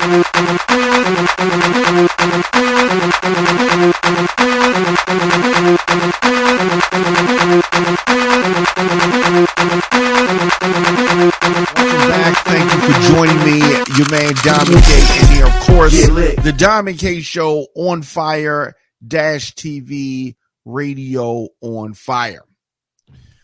Thank you for joining me, your man Diamond K, and here, of course, the Diamond K Show on Fire TV Radio on Fire.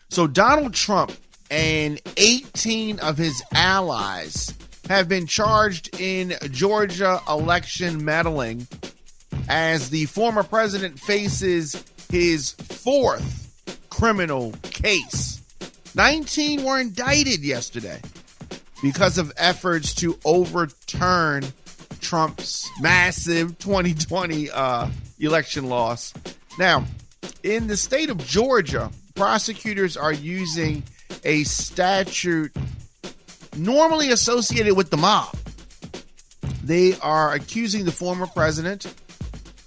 So Donald Trump and 18 of his allies have been charged in Georgia election meddling as the former president faces his fourth criminal case. 19 were indicted yesterday because of efforts to overturn Trump's massive 2020 election loss. Now, in the state of Georgia, prosecutors are using a statute normally associated with the mob. They are accusing the former president,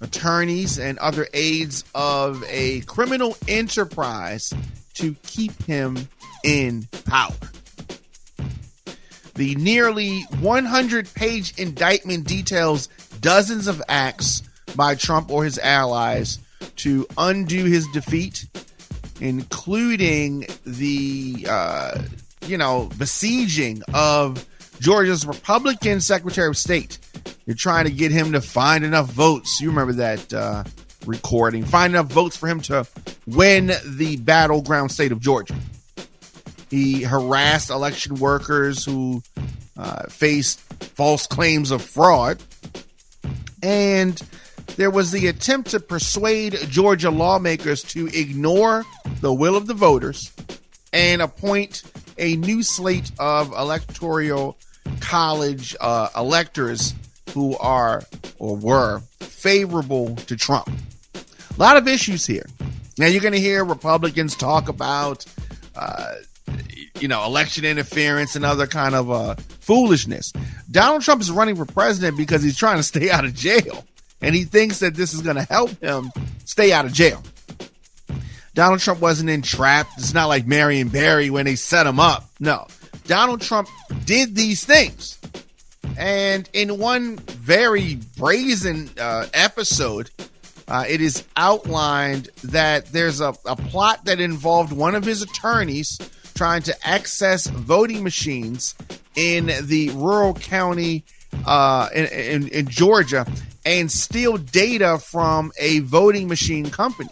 attorneys, and other aides of a criminal enterprise to keep him in power. The nearly 100-page indictment details dozens of acts by Trump or his allies to undo his defeat, including the, besieging of Georgia's Republican Secretary of State. You're trying to get him to find enough votes. You remember that recording. Find enough votes for him to win the battleground state of Georgia. He harassed election workers who faced false claims of fraud. And there was the attempt to persuade Georgia lawmakers to ignore the will of the voters and appoint a new slate of electoral college electors who are or were favorable to Trump. A lot of issues here. Now you're going to hear Republicans talk about, election interference and other kind of foolishness. Donald Trump is running for president because he's trying to stay out of jail. And he thinks that this is going to help him stay out of jail. Donald Trump wasn't entrapped. It's not like Marion Barry when they set him up. No. Donald Trump did these things. And in one very brazen episode, it is outlined that there's a plot that involved one of his attorneys trying to access voting machines in the rural county in Georgia and steal data from a voting machine company.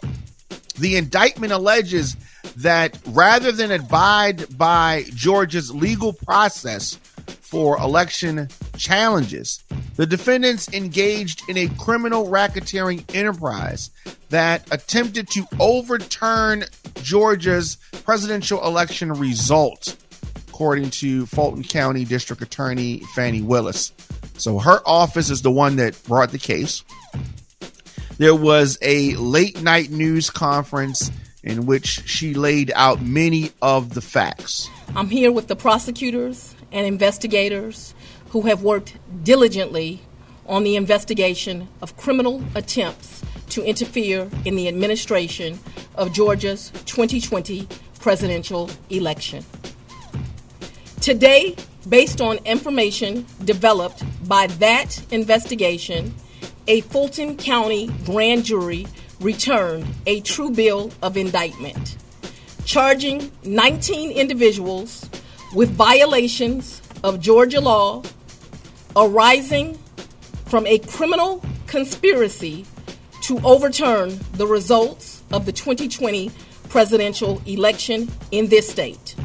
The indictment alleges that rather than abide by Georgia's legal process for election challenges, the defendants engaged in a criminal racketeering enterprise that attempted to overturn Georgia's presidential election result, according to Fulton County District Attorney Fannie Willis. So her office is the one that brought the case. There was a late night news conference in which she laid out many of the facts. I'm here with the prosecutors and investigators who have worked diligently on the investigation of criminal attempts to interfere in the administration of Georgia's 2020 presidential election. Today, based on information developed by that investigation, a Fulton County grand jury returned a true bill of indictment, charging 19 individuals with violations of Georgia law arising from a criminal conspiracy to overturn the results of the 2020 presidential election in this state.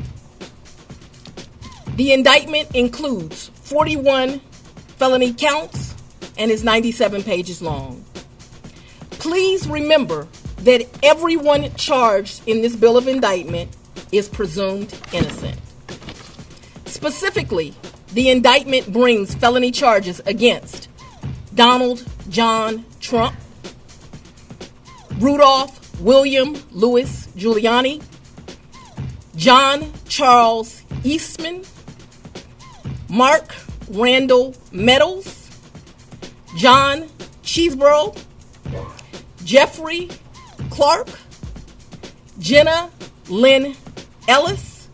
The indictment includes 41 felony counts and is 97 pages long. Please remember that everyone charged in this bill of indictment is presumed innocent. Specifically, the indictment brings felony charges against Donald John Trump, Rudolph William Louis Giuliani, John Charles Eastman, Mark Randall Meadows, John Cheeseborough, Jeffrey Clark, Jenna Lynn Ellis,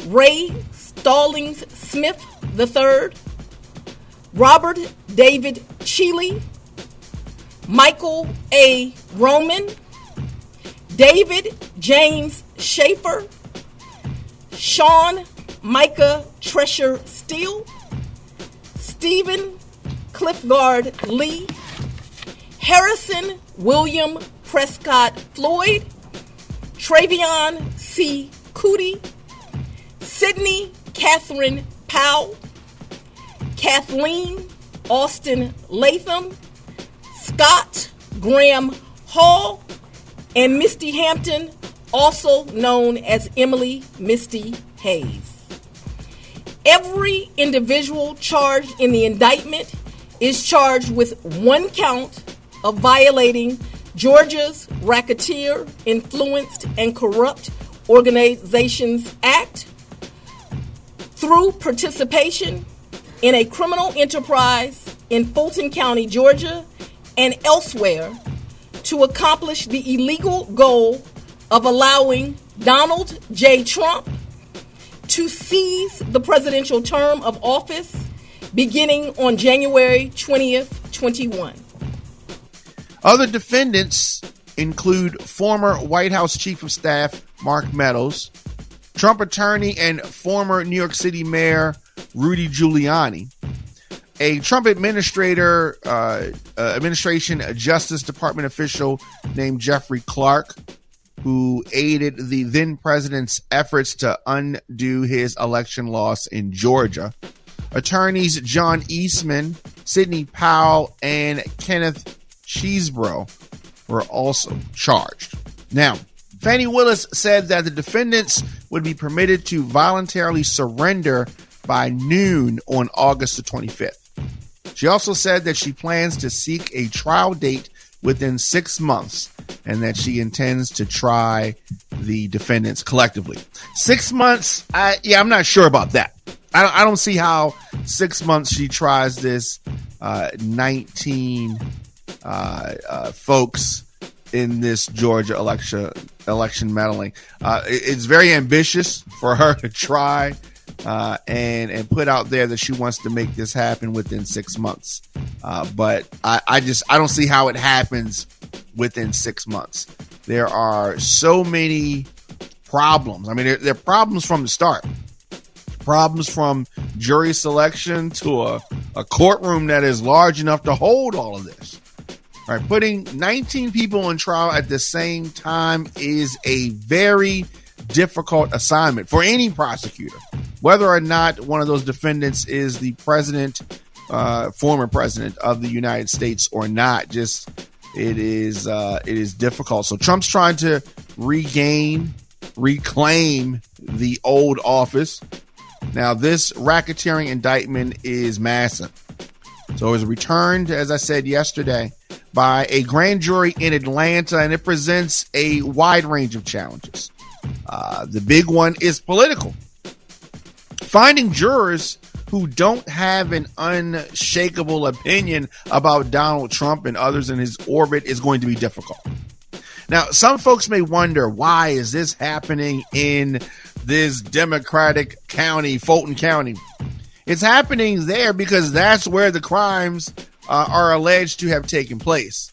Ray Stallings Smith III, Robert David Cheeley, Michael A. Roman, David James Schaefer, Sean Micah Treasure Steele, Stephen Cliffgard Lee, Harrison William Prescott Floyd, Travion C. Cootie, Sydney Catherine Powell, Kathleen Austin Latham, Scott Graham Hall, and Misty Hampton, also known as Emily Misty Hayes. Every individual charged in the indictment is charged with one count of violating Georgia's Racketeer, Influenced, and Corrupt Organizations Act through participation in a criminal enterprise in Fulton County, Georgia, and elsewhere to accomplish the illegal goal of allowing Donald J. Trump to seize the presidential term of office beginning on January 20th, 21. Other defendants include former White House Chief of Staff Mark Meadows, Trump attorney and former New York City Mayor Rudy Giuliani, a Trump administration Justice Department official named Jeffrey Clark, who aided the then president's efforts to undo his election loss in Georgia. Attorneys John Eastman, Sidney Powell, and Kenneth Cheesebro were also charged. Now, Fani Willis said that the defendants would be permitted to voluntarily surrender by noon on August the 25th. She also said that she plans to seek a trial date within 6 months and that she intends to try the defendants collectively. 6 months, I'm not sure about that. I don't see how 6 months she tries this 19 folks in this Georgia election meddling. It's very ambitious for her to try and put out there that she wants to make this happen within 6 months. But I don't see how it happens within 6 months. There are so many problems. I mean, there are problems from the start. Problems from jury selection to a courtroom that is large enough to hold all of this. All right, putting 19 people on trial at the same time is a very difficult assignment for any prosecutor, whether or not one of those defendants is the president, former president of the United States or not. It is difficult. So Trump's trying to reclaim the old office. Now, this racketeering indictment is massive. So it was returned, as I said yesterday, by a grand jury in Atlanta, and it presents a wide range of challenges. The big one is political. Finding jurors who don't have an unshakable opinion about Donald Trump and others in his orbit is going to be difficult. Now, some folks may wonder, why is this happening in this Democratic county, Fulton County? It's happening there because that's where the crimes are alleged to have taken place.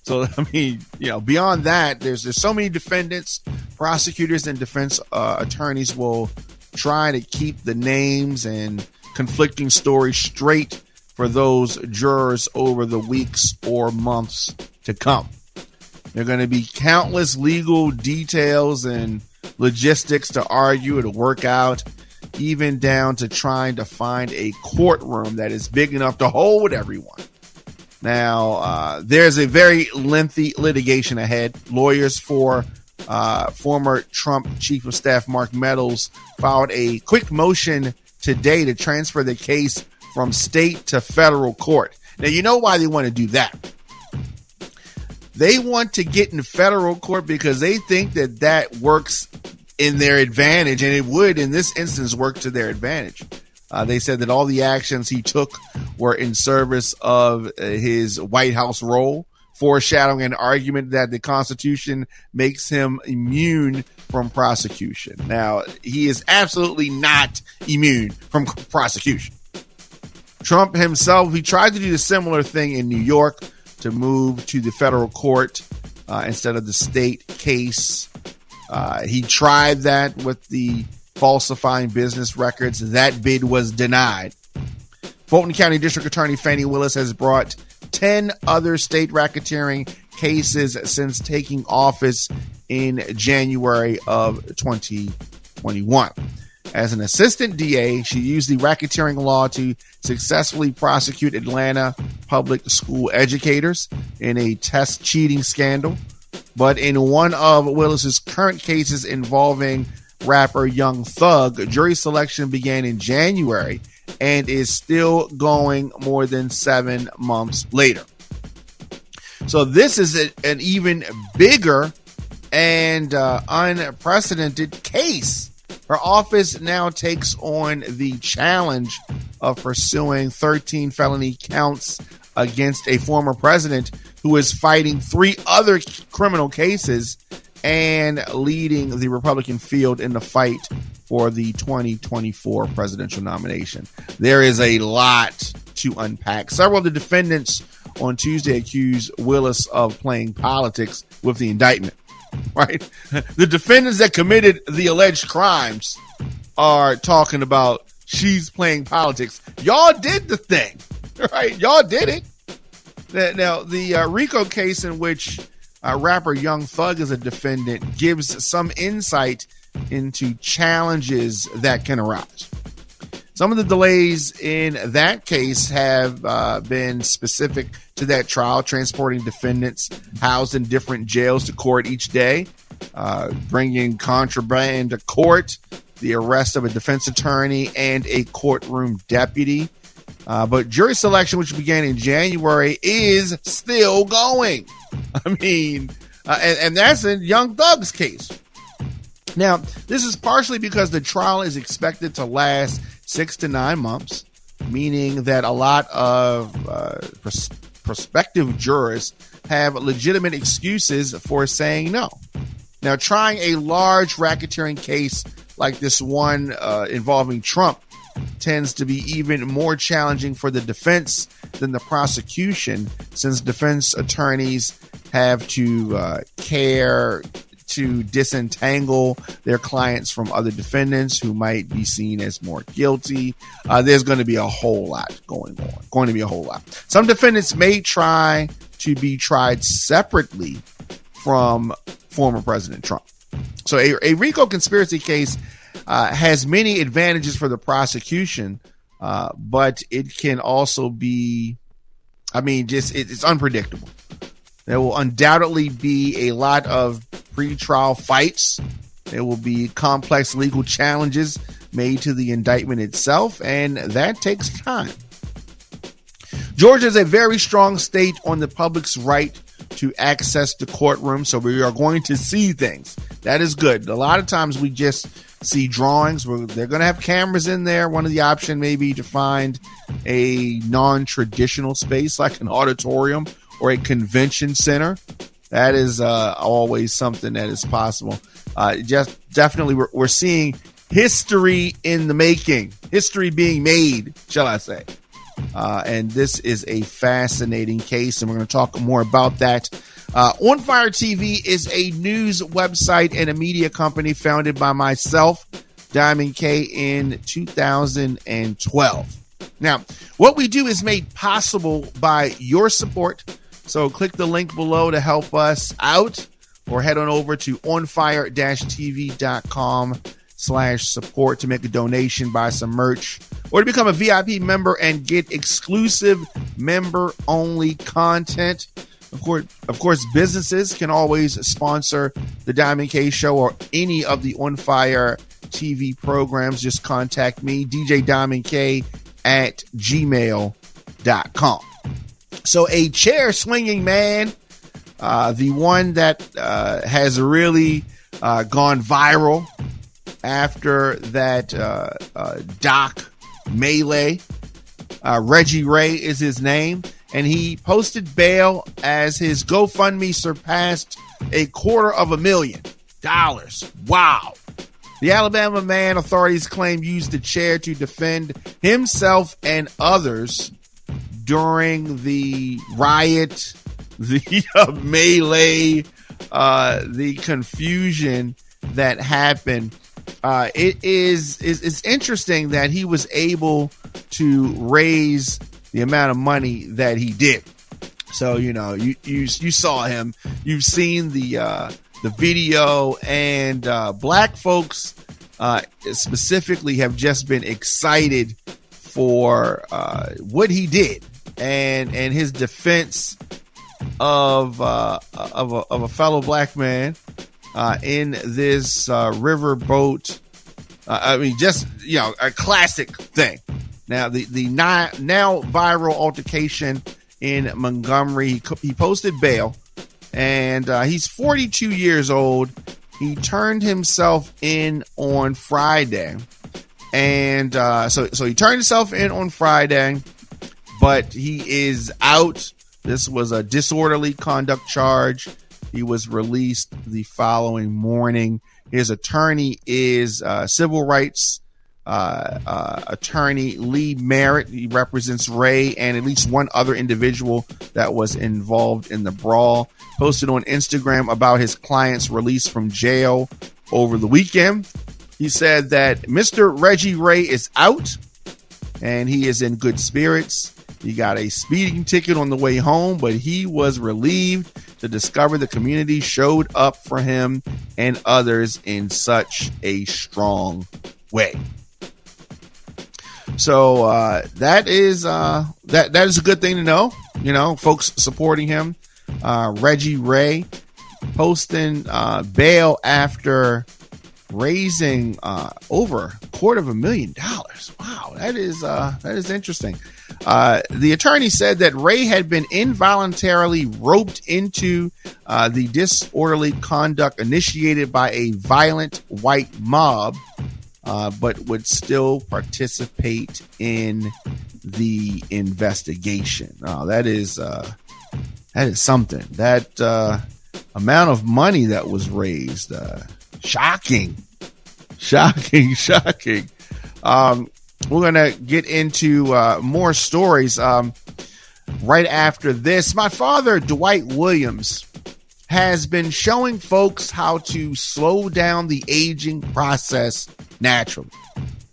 So, I mean, beyond that, there's so many defendants, prosecutors, and defense attorneys will try to keep the names and conflicting stories straight for those jurors over the weeks or months to come. There are going to be countless legal details and logistics to argue, to work out, even down to trying to find a courtroom that is big enough to hold everyone. Now, there's a very lengthy litigation ahead. Lawyers for former Trump Chief of Staff Mark Meadows filed a quick motion today to transfer the case from state to federal court. Now, you know why they want to do that. They want to get in federal court because they think that works in their advantage, and it would, in this instance, work to their advantage. They said that all the actions he took were in service of his White House role, foreshadowing an argument that the Constitution makes him immune from prosecution. Now, he is absolutely not immune from prosecution. Trump himself, he tried to do the similar thing in New York to move to the federal court instead of the state case. He tried that with the falsifying business records. That bid was denied. Fulton County District Attorney Fani Willis has brought 10 other state racketeering cases since taking office in January of 2021. As an assistant DA, she used the racketeering law to successfully prosecute Atlanta public school educators in a test cheating scandal. But in one of Willis's current cases involving rapper Young Thug, jury selection began in January and is still going more than 7 months later. So this is an even bigger and unprecedented case. Her office now takes on the challenge of pursuing 13 felony counts against a former president who is fighting 3 other criminal cases and leading the Republican field in the fight for the 2024 presidential nomination. There is a lot to unpack. Several of the defendants on Tuesday accused Willis of playing politics with the indictment. Right? The defendants that committed the alleged crimes are talking about she's playing politics. Y'all did the thing, right? Y'all did it. Now, the RICO case in which rapper Young Thug is a defendant gives some insight into challenges that can arise. Some of the delays in that case have been specific to that trial, transporting defendants housed in different jails to court each day, bringing contraband to court, the arrest of a defense attorney and a courtroom deputy. But jury selection, which began in January, is still going. I mean, and that's in Young Thug's case. Now, this is partially because the trial is expected to last 6 to 9 months, meaning that a lot of prospective jurors have legitimate excuses for saying no. Now, trying a large racketeering case like this one involving Trump tends to be even more challenging for the defense than the prosecution, since defense attorneys have to care to disentangle their clients from other defendants who might be seen as more guilty. There's going to be a whole lot going on. Some defendants may try to be tried separately from former President Trump. So a RICO conspiracy case has many advantages for the prosecution, but it can also be, it's unpredictable. There will undoubtedly be a lot of pre-trial fights. There will be complex legal challenges made to the indictment itself, and that takes time. Georgia is a very strong state on the public's right to access the courtroom, so we are going to see things. That is good. A lot of times we just see drawings. They're going to have cameras in there. One of the options may be to find a non-traditional space like an auditorium or a convention center. That is always something that is possible. Just definitely, we're seeing history in the making, history being made, shall I say. And this is a fascinating case, and we're going to talk more about that. On Fire TV is a news website and a media company founded by myself, Diamond K, in 2012. Now, what we do is made possible by your support. So click the link below to help us out, or head on over to onfire-tv.com/support to make a donation, buy some merch, or to become a VIP member and get exclusive member-only content. Of course, businesses can always sponsor the Diamond K Show or any of the On Fire TV programs. Just contact me, djdiamondk@gmail.com. So a chair swinging man, the one that has really gone viral after that doc melee. Reggie Ray is his name, and he posted bail as his GoFundMe surpassed $250,000. Wow. The Alabama man, authorities claim, used the chair to defend himself and others during the riot, the melee, the confusion that happened. It's interesting that he was able to raise the amount of money that he did. So, you saw him, you've seen the video, and black folks specifically have just been excited for what he did and his defense of a fellow black man in this riverboat. A classic thing. Now, the now viral altercation in Montgomery, he posted bail, and he's 42 years old. He turned himself in on Friday, and so he turned himself in on Friday, but he is out. This was a disorderly conduct charge. He was released the following morning. His attorney is civil rights attorney Lee Merritt. He represents Ray and at least one other individual that was involved in the brawl. Posted on Instagram about his client's release from jail over the weekend. He said that Mr. Reggie Ray is out and he is in good spirits. He got a speeding ticket on the way home, but he was relieved to discover the community showed up for him and others in such a strong way. So that is a good thing to know. Folks supporting him. Reggie Ray posting bail after raising over $250,000. Wow, that is interesting. The attorney said that Ray had been involuntarily roped into the disorderly conduct initiated by a violent white mob, but would still participate in the investigation. That is something. That amount of money that was raised, shocking. We're going to get into more stories right after this. My father, Dwight Williams, has been showing folks how to slow down the aging process naturally.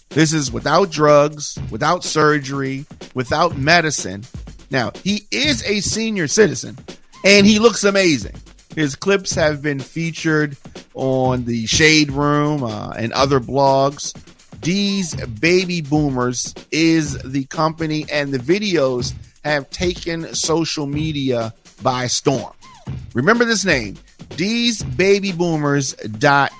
This is without drugs, without surgery, without medicine. Now, he is a senior citizen, and he looks amazing. His clips have been featured on the Shade Room and other blogs. D's Baby Boomers is the company, and the videos have taken social media by storm. Remember this name, D's Baby Boomers.vip.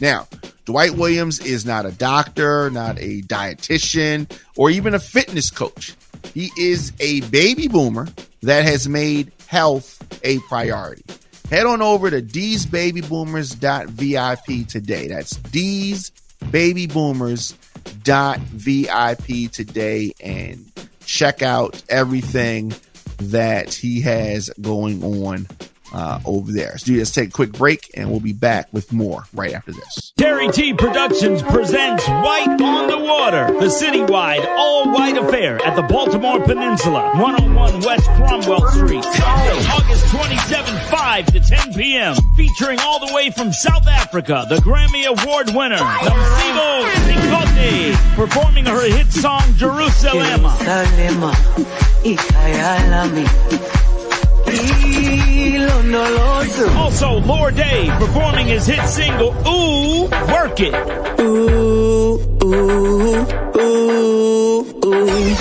Now, Dwight Williams is not a doctor, not a dietitian, or even a fitness coach. He is a baby boomer that has made health a priority. Head on over to dsbabyboomers.vip today. That's dsbabyboomers.vip today and check out everything that he has going on over there. So let's take a quick break and we'll be back with more right after this. Terry T Productions presents White on the Water, the citywide all-white affair at the Baltimore Peninsula, 101 West Cromwell Street, Sunday, August 27, 5 to 10 p.m. Featuring all the way from South Africa, the Grammy Award winner, Namsibo Sikote, performing her hit song, Jerusalem. Also, Lord Day performing his hit single, Ooh, Work It. Ooh, ooh, ooh, ooh.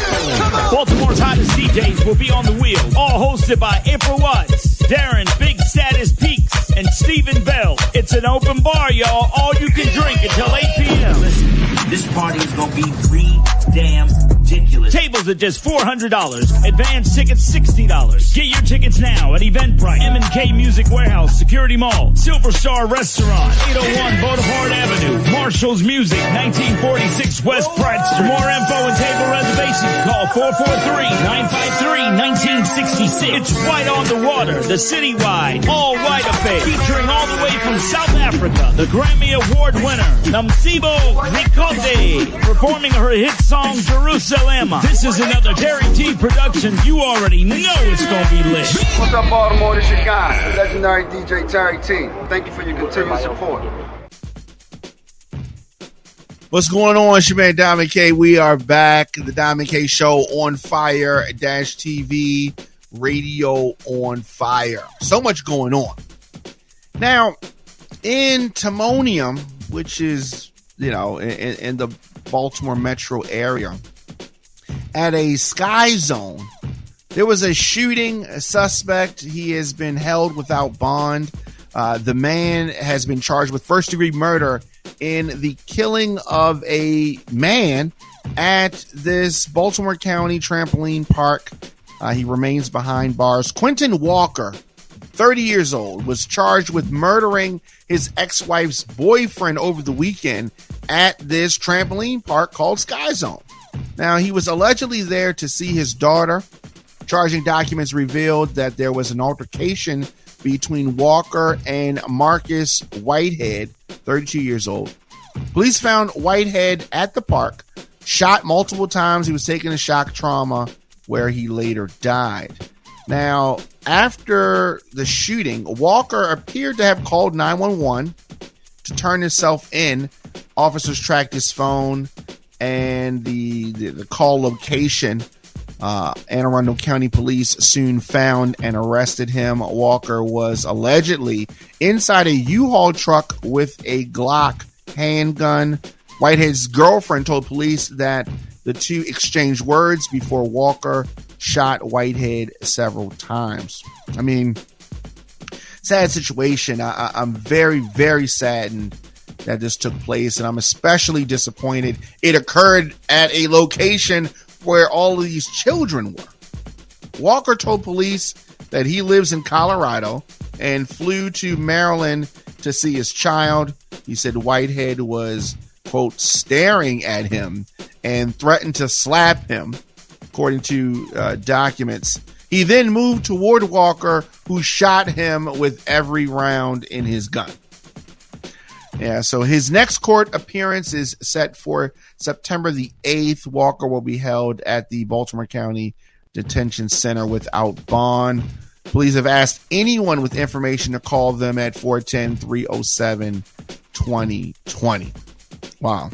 Baltimore's hottest DJs will be on the wheel, all hosted by April Watts, Darren Big Status Peaks, and Stephen Bell. It's an open bar, y'all. All you can drink until 8 p.m. Listen, this party is gonna be damn ridiculous. Tables at just $400. Advance tickets $60. Get your tickets now at Eventbrite, M&K Music Warehouse, Security Mall, Silver Star Restaurant, 801 Bonaparte Avenue, Marshall's Music, 1946 West Pratt Street. For more info and table reservations, call 1966. It's White on the Water, the citywide, all-white affair, featuring all the way from South Africa, the Grammy Award winner, Namsibo Ricote, performing her hit song, Jerusalem. This is another Terry T production. You already know it's gonna be lit. What's up, Baltimore? This your guy, legendary DJ Terry T. Thank you for your continued support. What's going on? It's your man Diamond K. We are back. The Diamond K Show on fire, -TV, radio on fire. So much going on. Now, in Timonium, which is, in the Baltimore metro area, at a Sky Zone, there was a shooting. A suspect. He has been held without bond. The man has been charged with first-degree murder in the killing of a man at this Baltimore County trampoline park. He remains behind bars. Quentin Walker, 30 years old, was charged with murdering his ex-wife's boyfriend over the weekend at this trampoline park called Sky Zone. Now, he was allegedly there to see his daughter. Charging documents revealed that there was an altercation between Walker and Marcus Whitehead, 32 years old. Police found Whitehead at the park, shot multiple times. He was taken to shock trauma, where he later died. Now, after the shooting, Walker appeared to have called 911 to turn himself in. Officers tracked his phone and the call location. Anne Arundel County Police soon found and arrested him. Walker was allegedly inside a U-Haul truck with a Glock handgun. Whitehead's girlfriend told police that the two exchanged words before Walker shot Whitehead several times. I mean, sad situation. I'm very, very saddened that this took place, and I'm especially disappointed it occurred at a location where all of these children were. Walker told police that he lives in Colorado and flew to Maryland to see his child. He said Whitehead was, quote, staring at him and threatened to slap him, according to documents. He then moved toward Walker, who shot him with every round in his gun. Yeah, so his next court appearance is set for September the 8th. Walker will be held at the Baltimore County Detention Center without bond. Police have asked anyone with information to call them at 410-307-2020. Wow.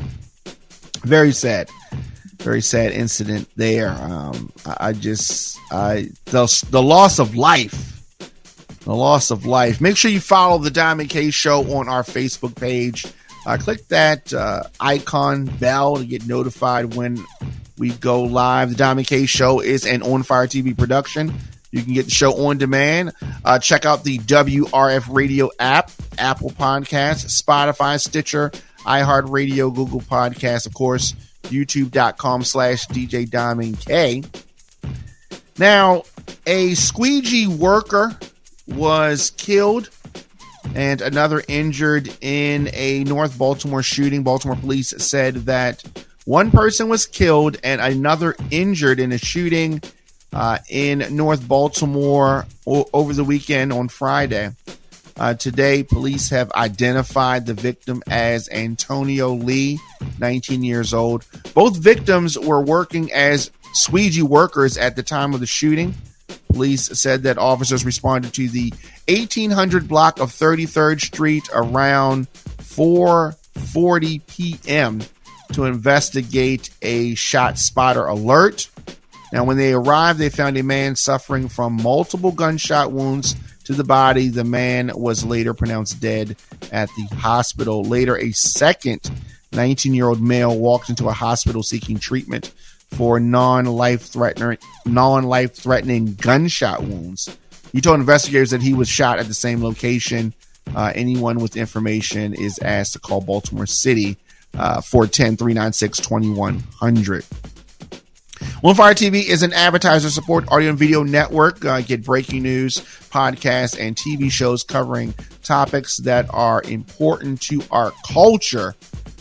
Very sad. Very sad incident there. The loss of life. The loss of life. Make sure you follow the Diamond K Show on our Facebook page. Click that icon bell to get notified when we go live. The Diamond K Show is an On Fire TV production. You can get the show on demand. Check out the WRF Radio app, Apple Podcasts, Spotify, Stitcher, iHeartRadio, Google Podcasts, of course, youtube.com/DJ Diamond K. Now, a squeegee worker was killed and another injured in a North Baltimore shooting. Baltimore police said that one person was killed and another injured in a shooting in North Baltimore over the weekend on Friday. Today, police have identified the victim as Antonio Lee, 19 years old. Both victims were working as squeegee workers at the time of the shooting. Police said that officers responded to the 1800 block of 33rd Street around 4:40 p.m. to investigate a shot spotter alert. Now, when they arrived, they found a man suffering from multiple gunshot wounds to the body. The man was later pronounced dead at the hospital. Later, a second 19-year-old male walked into a hospital seeking treatment for non-life-threatening gunshot wounds. He told investigators that he was shot at the same location. Anyone with information is asked to call Baltimore City 410-396-2100. On Fire TV is an advertiser support audio and video network. Get breaking news, podcasts, and TV shows covering topics that are important to our culture.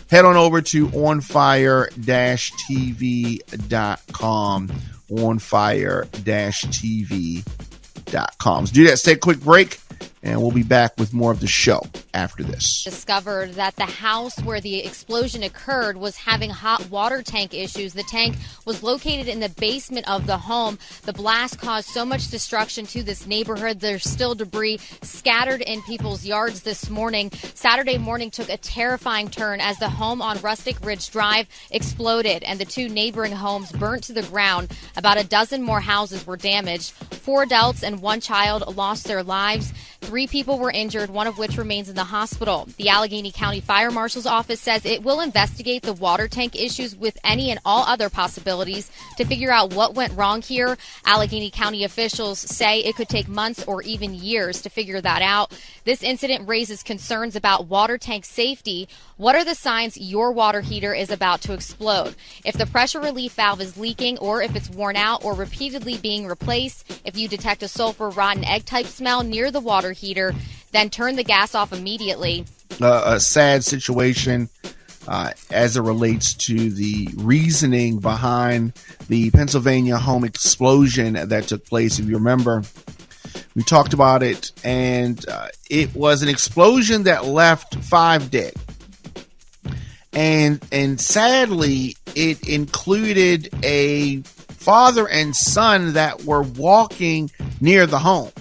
Head on over to onfire-tv.com. onfire-tv.com. Let's do that. Let's take a quick break, and we'll be back with more of the show after this. Discovered that the house where the explosion occurred was having hot water tank issues. The tank was located in the basement of the home. The blast caused so much destruction to this neighborhood. There's still debris scattered in people's yards this morning. Saturday morning took a terrifying turn as the home on Rustic Ridge Drive exploded and the two neighboring homes burnt to the ground. About a dozen more houses were damaged. 4 adults and 1 child lost their lives. 3 people were injured, one of which remains in the hospital. The Allegheny County Fire Marshal's office says it will investigate the water tank issues with any and all other possibilities to figure out what went wrong here. Allegheny County officials say it could take months or even years to figure that out. This incident raises concerns about water tank safety. What are the signs your water heater is about to explode? If the pressure relief valve is leaking or if it's worn out or repeatedly being replaced, if you detect a sulfur rotten egg type smell near the water heater, then turn the gas off immediately. A sad situation as it relates to the reasoning behind the Pennsylvania home explosion that took place. If you remember, we talked about it, and it was an explosion that left 5 dead. And sadly, it included a father and son that were walking near the home.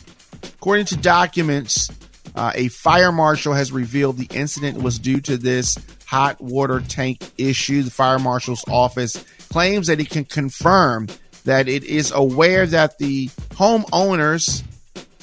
According to documents, a fire marshal has revealed the incident was due to this hot water tank issue. The fire marshal's office claims that it can confirm that it is aware that the homeowners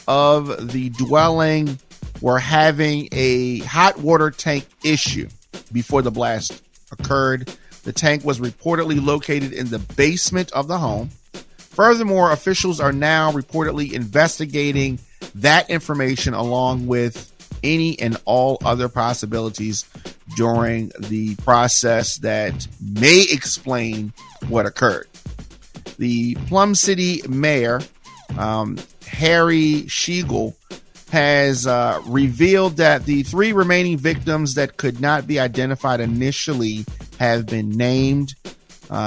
of the dwelling were having a hot water tank issue before the blast occurred. The tank was reportedly located in the basement of the home. Furthermore, officials are now reportedly investigating that information along with any and all other possibilities during the process that may explain what occurred. The Plum City Mayor, Harry Shiegel, has revealed that the 3 remaining victims that could not be identified initially have been named.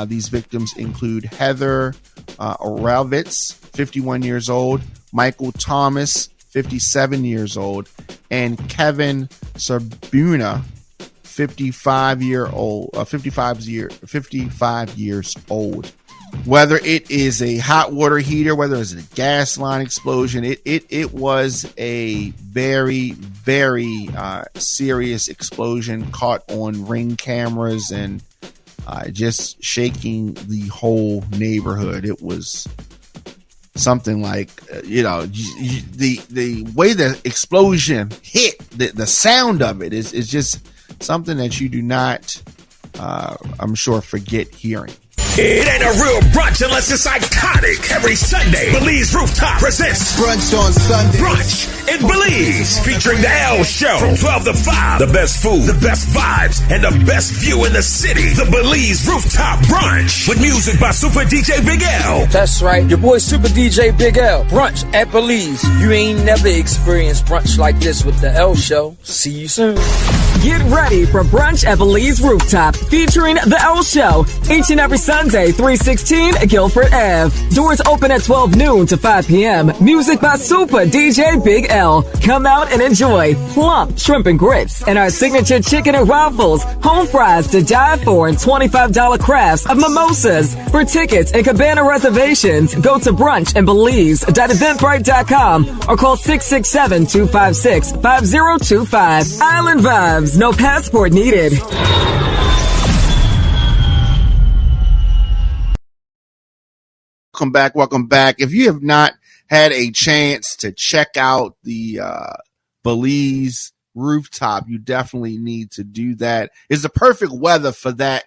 These victims include Heather Oravitz, 51 years old, Michael Thomas, 57 years old, and Kevin Sabuna, 55 years old. Whether it is a hot water heater, whether it's a gas line explosion, it was a very, very serious explosion caught on Ring cameras and just shaking the whole neighborhood. It was something like, the way the explosion hit, the sound of it is just something that you do not, I'm sure, forget hearing. It ain't a real brunch unless it's iconic. Every Sunday, Belize Rooftop presents Brunch on Sunday. Brunch in Belize, featuring the L Show from 12 to 5. The best food, the best vibes, and the best view in the city. The Belize Rooftop Brunch with music by Super DJ Big L. That's right, your boy Super DJ Big L. Brunch at Belize. You ain't never experienced brunch like this with the L Show. See you soon. Get ready for Brunch at Belize Rooftop, featuring the L Show, each and every Sunday, 316 Guilford Ave. Doors open at 12 noon to 5 p.m. Music by Super DJ Big L. Come out and enjoy plump shrimp and grits and our signature chicken and waffles, home fries to die for, and $25 crafts of mimosas. For tickets and cabana reservations, go to brunchandbelize.eventbrite.com or call 667-256-5025. Island Vibes, no passport needed. Welcome back. If you have not had a chance to check out the Belize Rooftop, you definitely need to do that. It's the perfect weather for that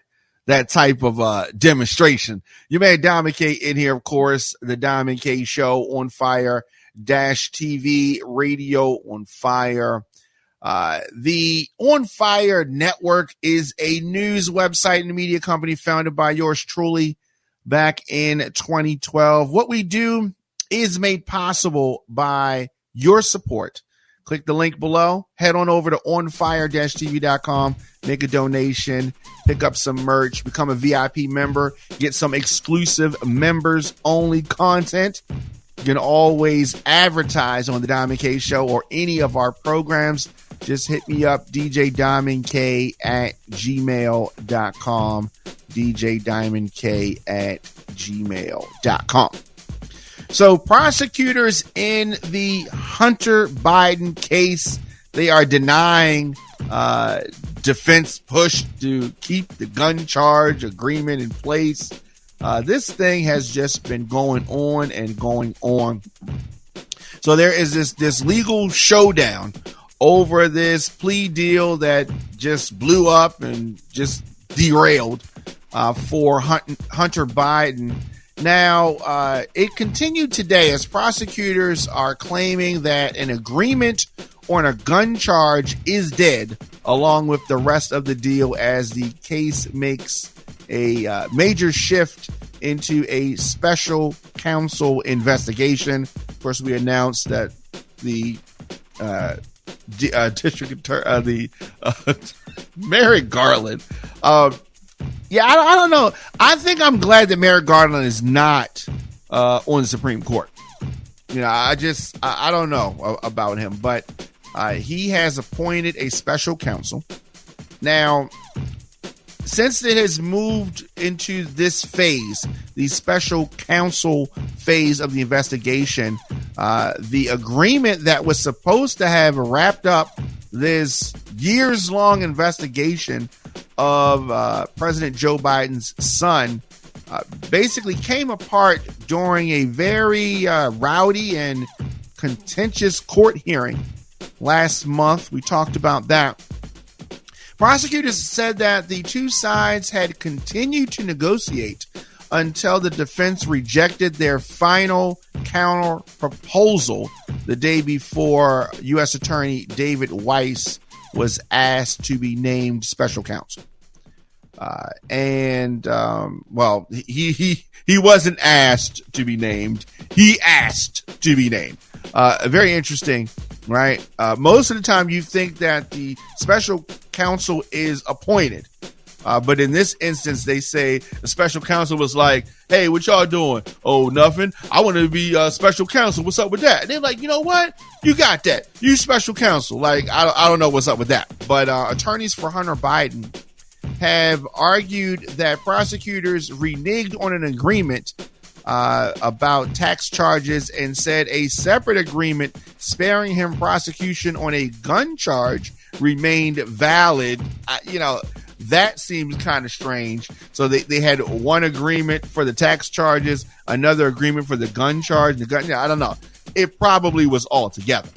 type of demonstration. You may have Diamond K in here, of course, the Diamond K Show on Fire -TV, Radio on Fire. The On Fire Network is a news website and media company founded by yours truly back in 2012. What we do is made possible by your support. Click the link below. Head on over to onfire-tv.com. Make a donation. Pick up some merch. Become a VIP member. Get some exclusive members-only content. You can always advertise on the Diamond K Show or any of our programs. Just hit me up, djdiamondk@gmail.com. djdiamondk@gmail.com. So prosecutors in the Hunter Biden case, they are denying defense push to keep the gun charge agreement in place. This thing has just been going on and going on. So there is this legal showdown over this plea deal that just blew up and just derailed for Hunter Biden. Now, it continued today as prosecutors are claiming that an agreement on a gun charge is dead, along with the rest of the deal, as the case makes a major shift into a special counsel investigation. Of course, we announced that the district attorney, Merrick Garland. Yeah, I don't know. I think I'm glad that Merrick Garland is not on the Supreme Court. You know, I don't know about him, but he has appointed a special counsel. Now, since it has moved into this phase, the special counsel phase of the investigation, the agreement that was supposed to have wrapped up this years-long investigation of President Joe Biden's son basically came apart during a very rowdy and contentious court hearing last month. We talked about that. Prosecutors said that the two sides had continued to negotiate until the defense rejected their final counter proposal the day before U.S. Attorney David Weiss was asked to be named special counsel. Well, he wasn't asked to be named. He asked to be named. Very interesting, right? Most of the time you think that the special counsel is appointed. But in this instance, they say the special counsel was like, hey, what y'all doing? Oh, nothing. I want to be special counsel. What's up with that? And they're like, you know what? You got that. You special counsel. Like, I don't know what's up with that. But attorneys for Hunter Biden have argued that prosecutors reneged on an agreement about tax charges and said a separate agreement sparing him prosecution on a gun charge remained valid. That seems kind of strange. So they had one agreement for the tax charges, another agreement for the gun charge. I don't know. It probably was all together.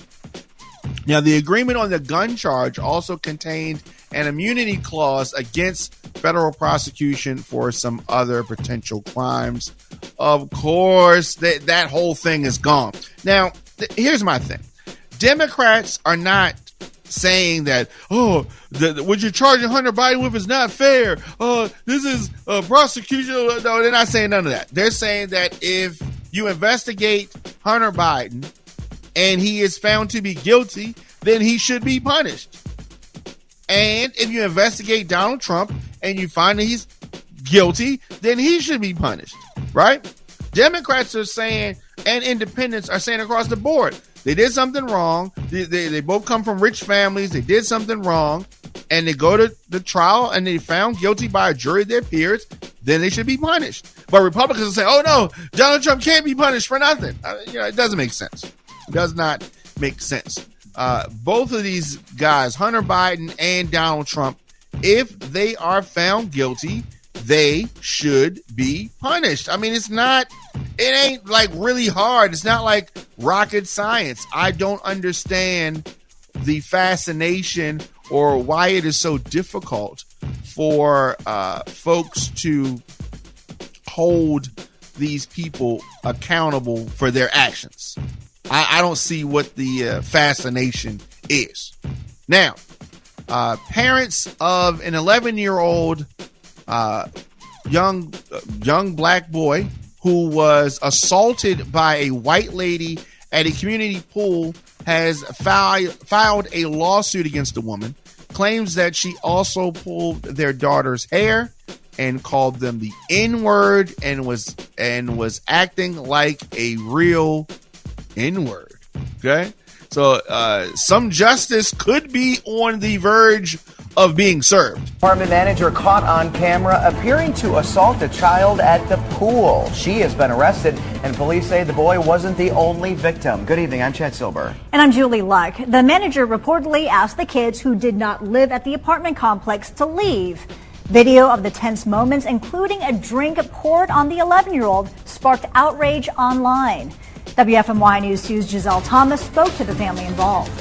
Now, the agreement on the gun charge also contained an immunity clause against federal prosecution for some other potential crimes. Of course, that whole thing is gone. Now, here's my thing. Democrats are not saying that, what you're charging Hunter Biden with is not fair. This is prosecution. No, they're not saying none of that. They're saying that if you investigate Hunter Biden and he is found to be guilty, then he should be punished. And if you investigate Donald Trump and you find that he's guilty, then he should be punished, right? Democrats are saying, and independents are saying across the board, they did something wrong. They both come from rich families. They did something wrong, and they go to the trial and they found guilty by a jury of their peers. Then they should be punished. But Republicans will say, "Oh no, Donald Trump can't be punished for nothing." It doesn't make sense. It does not make sense. Both of these guys, Hunter Biden and Donald Trump, if they are found guilty, they should be punished. I mean, it ain't like really hard. It's not like rocket science. I don't understand the fascination or why it is so difficult for folks to hold these people accountable for their actions. I don't see what the fascination is. Now, parents of an 11-year-old young black boy who was assaulted by a white lady at a community pool has filed a lawsuit against the woman, claims that she also pulled their daughter's hair and called them the N-word and was acting like a real N-word. Okay? So some justice could be on the verge of being served. Apartment manager caught on camera appearing to assault a child at the pool. She has been arrested, and police say the boy wasn't the only victim. Good evening, I'm Chad Silber. And I'm Julie Luck. The manager reportedly asked the kids who did not live at the apartment complex to leave. Video of the tense moments, including a drink poured on the 11-year-old, sparked outrage online. WFMY News 2's Giselle Thomas spoke to the family involved.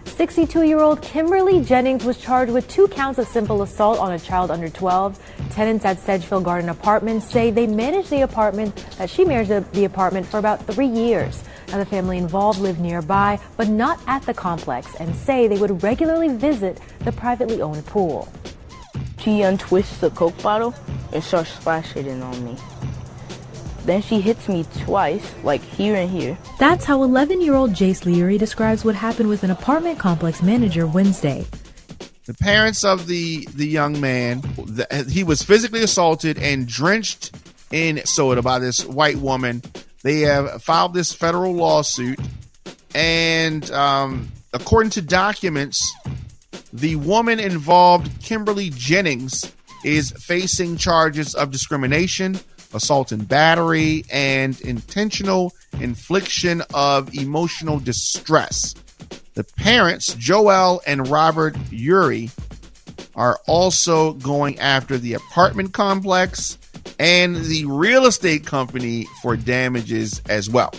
62-year-old Kimberly Jennings was charged with 2 counts of simple assault on a child under 12. Tenants at Sedgefield Garden Apartments say they managed the apartment, that she managed the apartment for about 3 years. Now, the family involved lived nearby, but not at the complex, and say they would regularly visit the privately owned pool. She untwists the Coke bottle and starts splashing it on me. Then she hits me twice, like here and here. That's how 11-year-old Jace Leary describes what happened with an apartment complex manager Wednesday. The parents of the young man, he was physically assaulted and drenched in soda by this white woman. They have filed this federal lawsuit, and according to documents, the woman involved, Kimberly Jennings, is facing charges of discrimination, assault and battery, and intentional infliction of emotional distress. The parents, Joel and Robert Uri, are also going after the apartment complex and the real estate company for damages as well.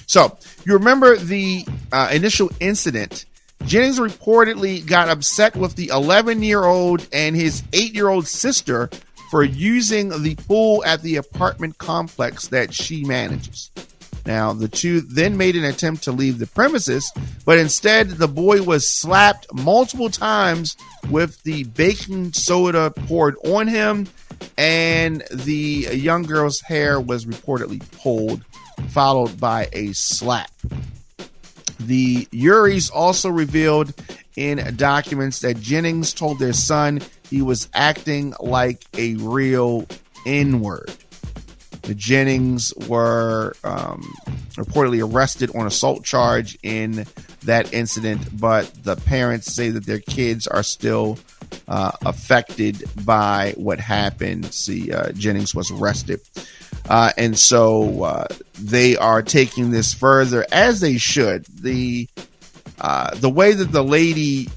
So, you remember the initial incident. Jennings reportedly got upset with the 11-year-old and his 8-year-old sister for using the pool at the apartment complex that she manages. Now, the two then made an attempt to leave the premises, but instead the boy was slapped multiple times with the baking soda poured on him, and the young girl's hair was reportedly pulled, followed by a slap. The Uris also revealed in documents that Jennings told their son he was acting like a real N-word. The Jennings were reportedly arrested on assault charge in that incident, but the parents say that their kids are still affected by what happened. See, Jennings was arrested. And so they are taking this further, as they should. The way that the lady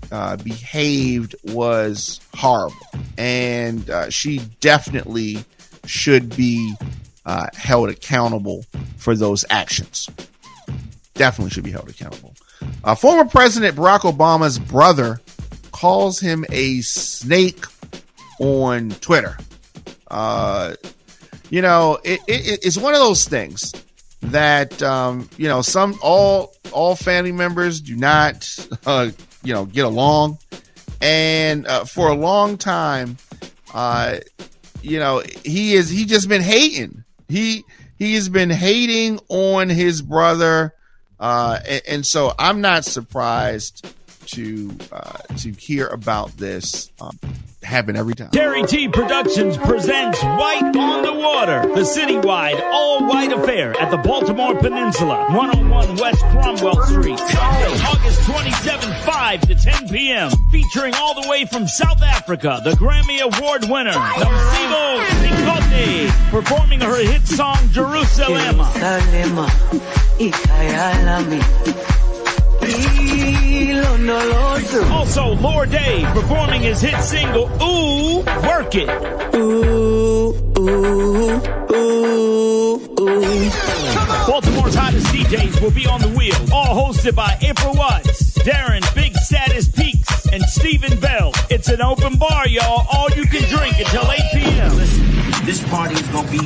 behaved was horrible, and she definitely should be held accountable for those actions. Definitely should be held accountable. Former President Barack Obama's brother calls him a snake on Twitter. It's one of those things that all family members do not get along, and for a long time he just been hating. He has been hating on his brother, and so I'm not surprised to hear about this happen every time. Terry T Productions presents White on the Water, the citywide all-white affair at the Baltimore Peninsula, 101 West Cromwell Street, Sunday, August 27, 5 to 10 p.m., featuring all the way from South Africa, the Grammy Award winner, Namsibo Sikote, performing her hit song, Jerusalem. Also, Lord Dave performing his hit single, Ooh, Work It. Ooh, ooh, ooh, ooh. Baltimore's hottest DJs will be on the wheel, all hosted by April Watts, Darren Big Saddest Peaks, and Stephen Bell. It's an open bar, y'all. All you can drink until 8 p.m. Listen, this party is gonna be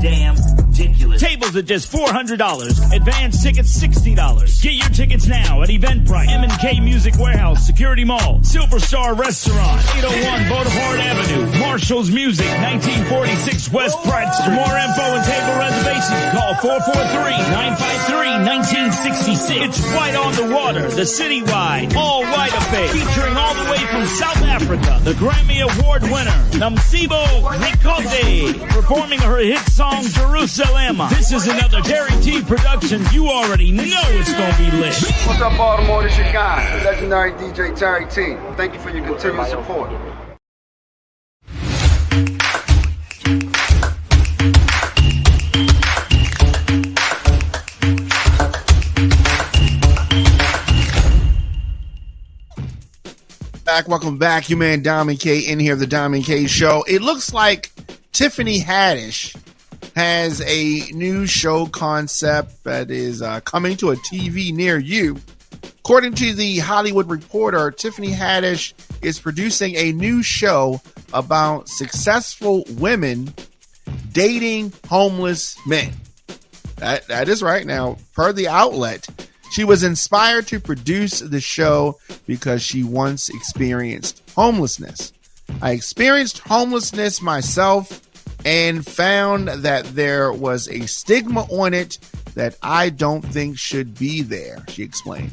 damn ridiculous. Tables at just $400. Advance tickets $60. Get your tickets now at Eventbrite, M&K Music Warehouse, Security Mall, Silver Star Restaurant, 801 Bonaparte Avenue, Marshall's Music, 1946 West Price. For more info and table reservations, call Call 443-953-1966. It's White on the Water, the citywide, all-white affair, featuring all the way from South Africa, the Grammy Award winner, Namsibo Ricote, performing her hit song, Jerusalem. This is another guaranteed production. You already know it's going to be lit. What's up, Baltimore? This your guy, the legendary DJ Terry T. Thank you for your continued support. Welcome back. Your man Diamond K in here, the Diamond K Show. It looks like Tiffany Haddish has a new show concept that is coming to a TV near you. According to the Hollywood Reporter, Tiffany Haddish is producing a new show about successful women dating homeless men. That is right. Now, per the outlet, she was inspired to produce the show because she once experienced homelessness. I experienced homelessness myself and found that there was a stigma on it that I don't think should be there, she explained.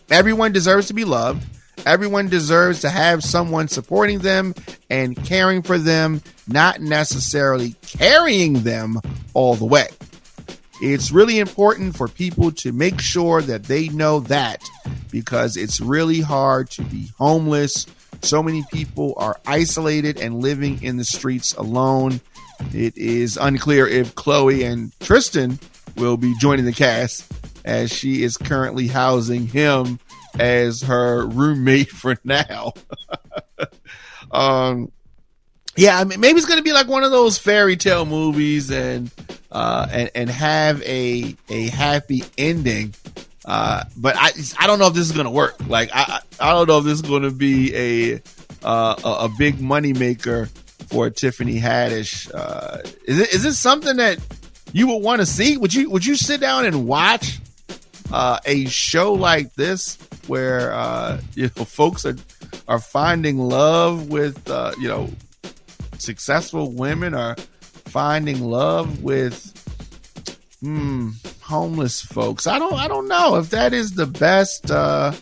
Everyone deserves to be loved. Everyone deserves to have someone supporting them and caring for them, not necessarily carrying them all the way. It's really important for people to make sure that they know that, because it's really hard to be homeless. So many people are isolated and living in the streets alone. It is unclear if Chloe and Tristan will be joining the cast, as she is currently housing him as her roommate for now. Yeah, I mean, maybe it's going to be like one of those fairy tale movies and have a happy ending. But I don't know if this is going to work. Like, I don't know if this is going to be a big money maker for Tiffany Haddish. Is this something that you would want to see? Would you sit down and watch a show like this where folks are finding love with successful women, are finding love with homeless folks? I don't know if that is the best. I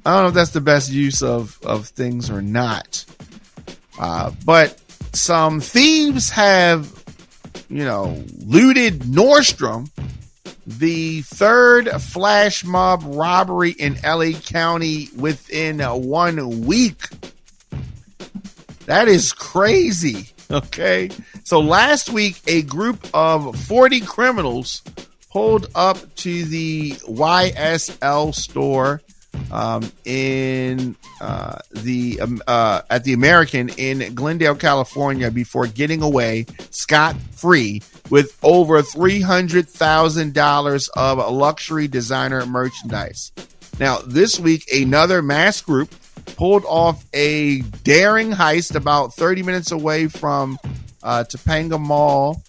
don't know if that's the best use of things or not. But some thieves have, looted Nordstrom, the third flash mob robbery in LA County within 1 week. That is crazy. Okay. So last week, a group of 40 criminals pulled up to the YSL store at the American in Glendale, California, before getting away scot-free with over $300,000 of luxury designer merchandise. Now, this week, another masked group pulled off a daring heist about 30 minutes away from Topanga Mall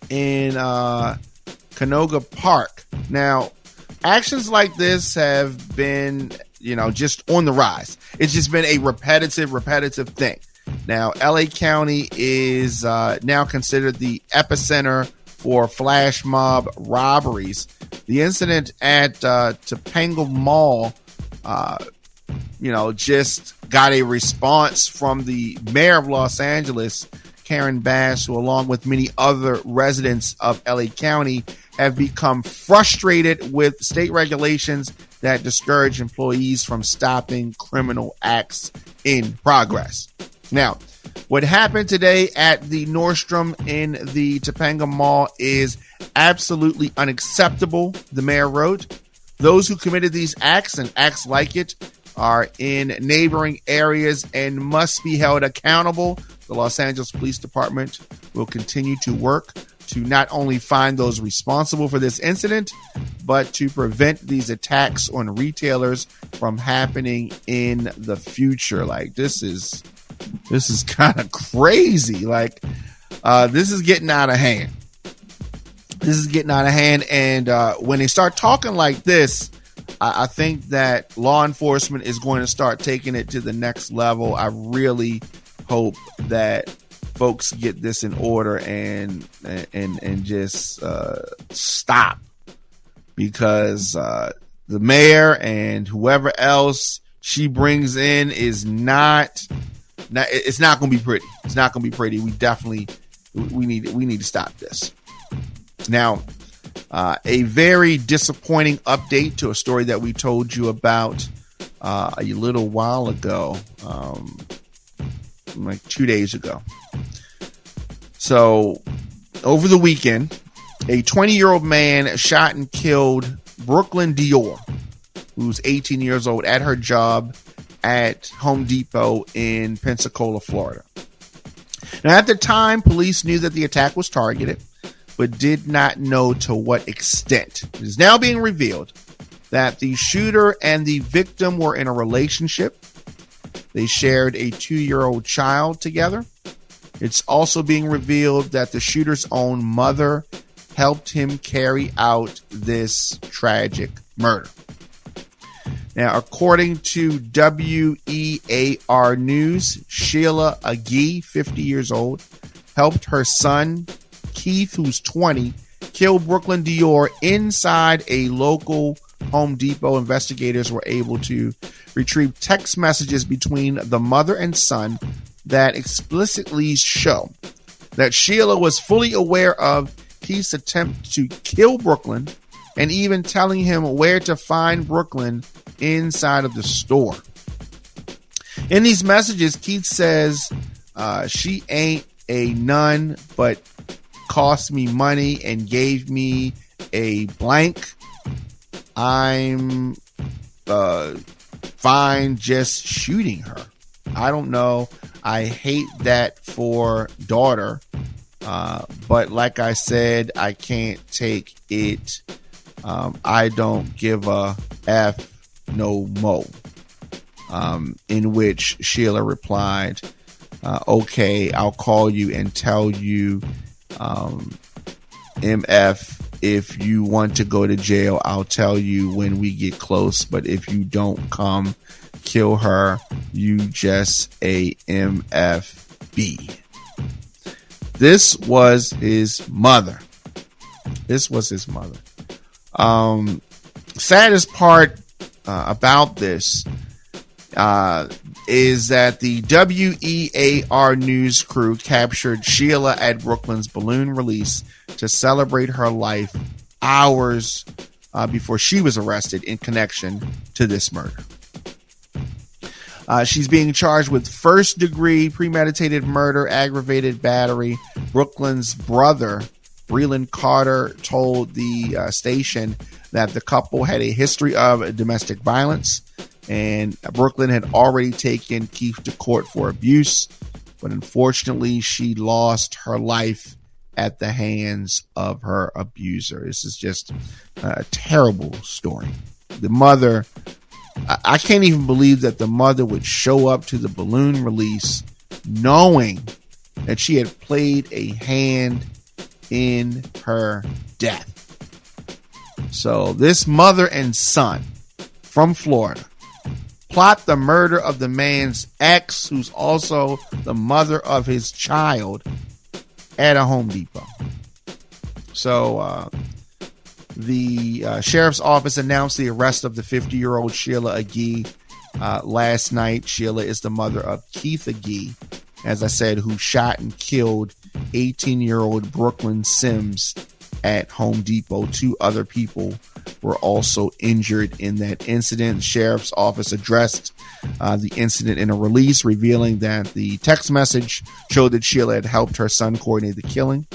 in Canoga Park. Now, actions like this have been, just on the rise. It's just been a repetitive thing. Now, LA County is now considered the epicenter for flash mob robberies. The incident at Topanga Mall, just got a response from the mayor of Los Angeles, Karen Bass, who, along with many other residents of LA County, have become frustrated with state regulations that discourage employees from stopping criminal acts in progress. Now, what happened today at the Nordstrom in the Topanga Mall is absolutely unacceptable, the mayor wrote. Those who committed these acts and acts like it are in neighboring areas and must be held accountable. The Los Angeles Police Department will continue to work to not only find those responsible for this incident, but to prevent these attacks on retailers from happening in the future. Like, this is kind of crazy. Like, this is getting out of hand. And when they start talking like this, I think that law enforcement is going to start taking it to the next level. I really hope that folks get this in order and just stop, because the mayor and whoever else she brings in is not it's not going to be pretty. It's not going to be pretty. We need to stop this. Now, a very disappointing update to a story that we told you about a little while ago, like 2 days ago. So over the weekend, a 20-year-old man shot and killed Brooklyn Dior, who's 18 years old, at her job at Home Depot in Pensacola, Florida. Now, at the time, police knew that the attack was targeted, but did not know to what extent. It is now being revealed that the shooter and the victim were in a relationship. They shared a 2-year-old child together. It's also being revealed that the shooter's own mother helped him carry out this tragic murder. Now, according to WEAR News, Sheila Agee, 50 years old, helped her son, Keith, who's 20, kill Brooklyn Dior inside a local Home Depot. Investigators were able to retrieve text messages between the mother and son that explicitly show that Sheila was fully aware of Keith's attempt to kill Brooklyn, and even telling him where to find Brooklyn inside of the store. In these messages, Keith says, she ain't a nun, but cost me money and gave me a blank. I'm fine just shooting her. I don't know. I hate that for daughter. But like I said, I can't take it. I don't give a F no mo. In which Sheila replied, okay, I'll call you and tell you, MF, if you want to go to jail, I'll tell you when we get close. But if you don't come, kill her. You just a MFB. This was his mother. Saddest part about this is that the WEAR News crew captured Sheila at Brooklyn's balloon release to celebrate her life hours before she was arrested in connection to this murder. She's being charged with first-degree premeditated murder, aggravated battery. Brooklyn's brother, Breland Carter, told the station that the couple had a history of domestic violence, and Brooklyn had already taken Keith to court for abuse, but unfortunately she lost her life at the hands of her abuser. This is just a terrible story. The mother, I can't even believe that the mother would show up to the balloon release knowing that she had played a hand in her death. So this mother and son from Florida plot the murder of the man's ex, who's also the mother of his child, at a Home Depot. So the sheriff's office announced the arrest of the 50-year-old Sheila Agee last night. Sheila is the mother of Keith Agee, as I said, who shot and killed 18-year-old Brooklyn Sims at Home Depot. 2 other people were also injured in that incident. The sheriff's office addressed the incident in a release, revealing that the text message showed that Sheila had helped her son coordinate the killing.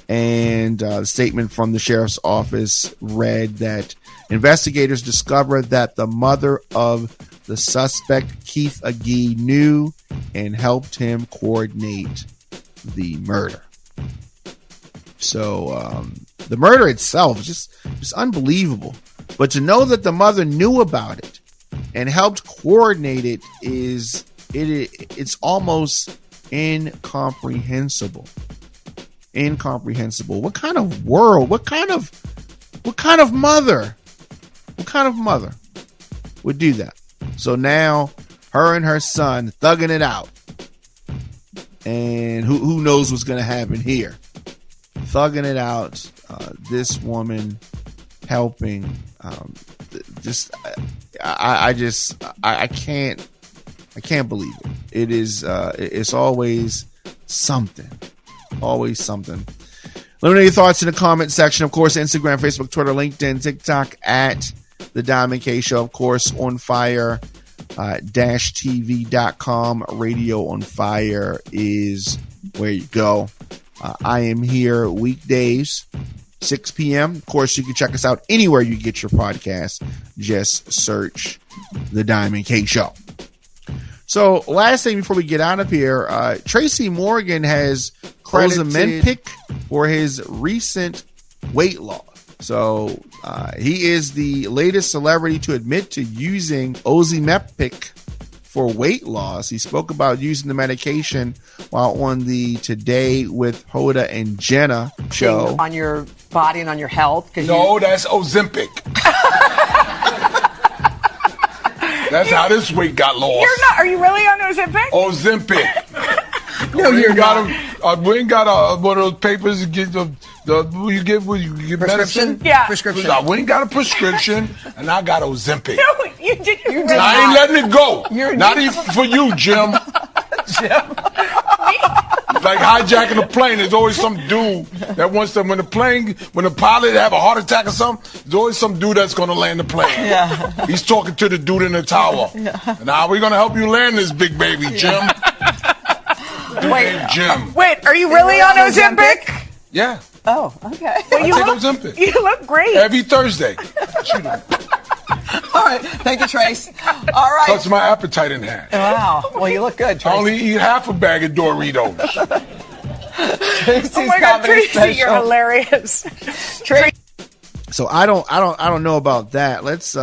And the statement from the sheriff's office read that investigators discovered that the mother of the suspect, Keith Agee, knew and helped him coordinate the murder. So the murder itself is just unbelievable. But to know that the mother knew about it and helped coordinate it it's almost incomprehensible. What kind of world? What kind of mother would do that? So now her and her son thugging it out And who knows what's going to happen here. Thugging it out. This woman helping. I can't believe it. It is, it's always something. Always something. Let me know your thoughts in the comment section. Of course, Instagram, Facebook, Twitter, LinkedIn, TikTok at The Diamond K Show. Of course, On Fire TV.com. Radio on Fire is where you go. I am here weekdays, 6 p.m. Of course, you can check us out anywhere you get your podcast. Just search The Diamond K Show. So, last thing before we get out of here, Tracy Morgan has credited Ozempic for his recent weight loss. So, he is the latest celebrity to admit to using Ozempic for weight loss. He spoke about using the medication while on the Today with Hoda and Jenna show. On your body and on your health? No, that's Ozempic. That's how this weight got lost. You're not. Are you really on Ozempic? Ozempic. No, you're not. We ain't got one of those papers to get you get prescription? Medicine? Yeah. Prescription. We ain't got a prescription, and I got Ozempic. No, you did. I ain't letting it go. Not even for you, Jim. Like hijacking a plane, there's always some dude that wants to, when the pilot have a heart attack or something, there's always some dude that's going to land the plane. Yeah. He's talking to the dude in the tower. Yeah. And how are we going to help you land this big baby, Jim? Jim. Wait, are you really on Ozempic? Yeah. Oh, okay. Well, you look great. Every Thursday. All right. Thank you, Trace. All right. Cuts my appetite in half. Wow. Well, you look good, Trace. I only eat half a bag of Doritos. Tracy's oh my God, Tracy, special. You're hilarious. Tracy. So I don't know about that. Let's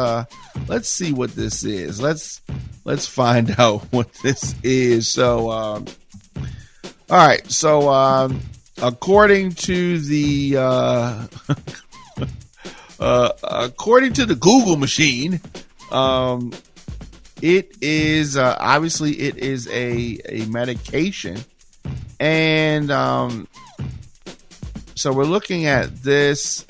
see what this is. Let's find out what this is. So all right. So according to the Google machine, it is obviously it is a medication, and so we're looking at this,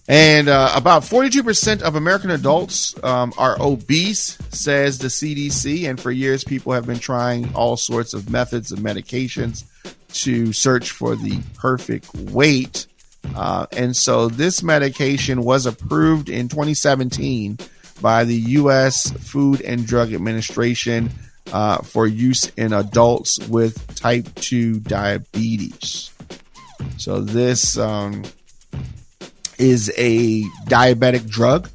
and about 42% of American adults are obese, says the CDC, and for years people have been trying all sorts of methods of medications to search for the perfect weight. And so this medication was approved in 2017 by the U.S. Food and Drug Administration for use in adults with type 2 diabetes. So this is a diabetic drug.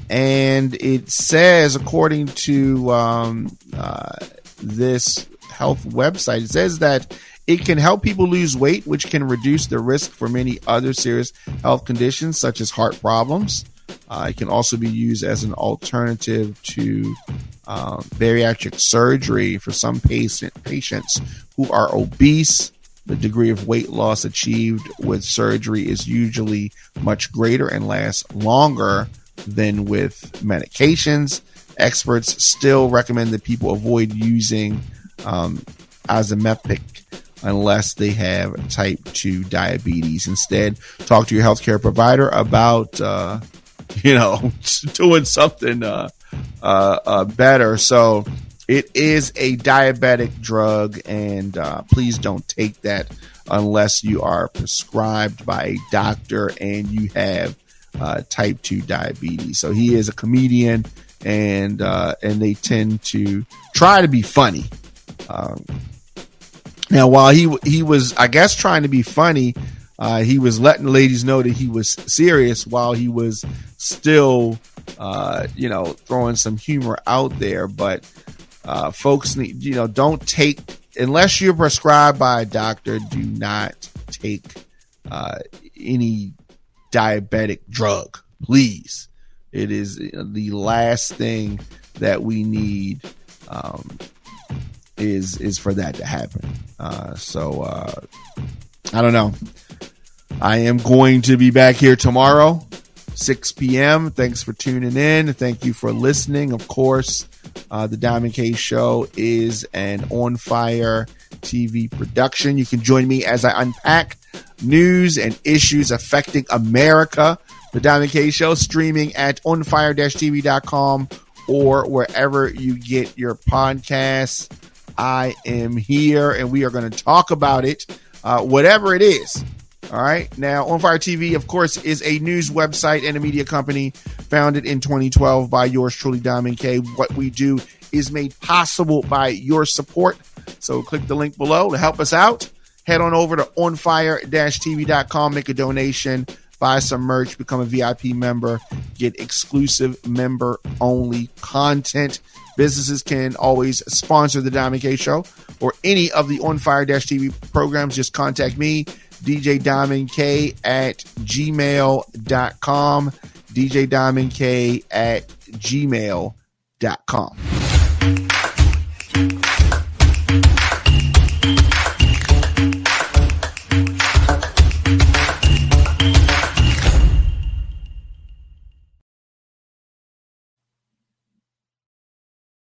And it says, according to this health website, it says that it can help people lose weight, which can reduce the risk for many other serious health conditions, such as heart problems. It can also be used as an alternative to bariatric surgery for some patients who are obese. The degree of weight loss achieved with surgery is usually much greater and lasts longer than with medications. Experts still recommend that people avoid using Ozempic unless they have type 2 diabetes. Instead, talk to your healthcare provider about, doing something better. So it is a diabetic drug, and please don't take that unless you are prescribed by a doctor and you have type 2 diabetes. So he is a comedian, and they tend to try to be funny. Now, while he was, I guess, trying to be funny, he was letting ladies know that he was serious while he was still, throwing some humor out there. But folks need, don't take, unless you're prescribed by a doctor, do not take any diabetic drug, please. It is the last thing that we need. Is for that to happen. So I don't know. I am going to be back here tomorrow, 6 p.m. Thanks for tuning in. Thank you for listening. Of course, The Diamond K Show is an On Fire TV production. You can join me as I unpack news and issues affecting America. The Diamond K Show streaming at onfire-tv.com or wherever you get your podcasts. I am here and we are going to talk about it, whatever it is. All right. Now, On Fire TV, of course, is a news website and a media company founded in 2012 by yours truly, Diamond K. What we do is made possible by your support. So click the link below to help us out. Head on over to onfire-tv.com, make a donation, buy some merch, become a VIP member, get exclusive member-only content. Businesses can always sponsor the Diamond K Show or any of the On Fire-TV programs. Just contact me, DJ Diamond K at gmail.com, DJ Diamond K at gmail.com.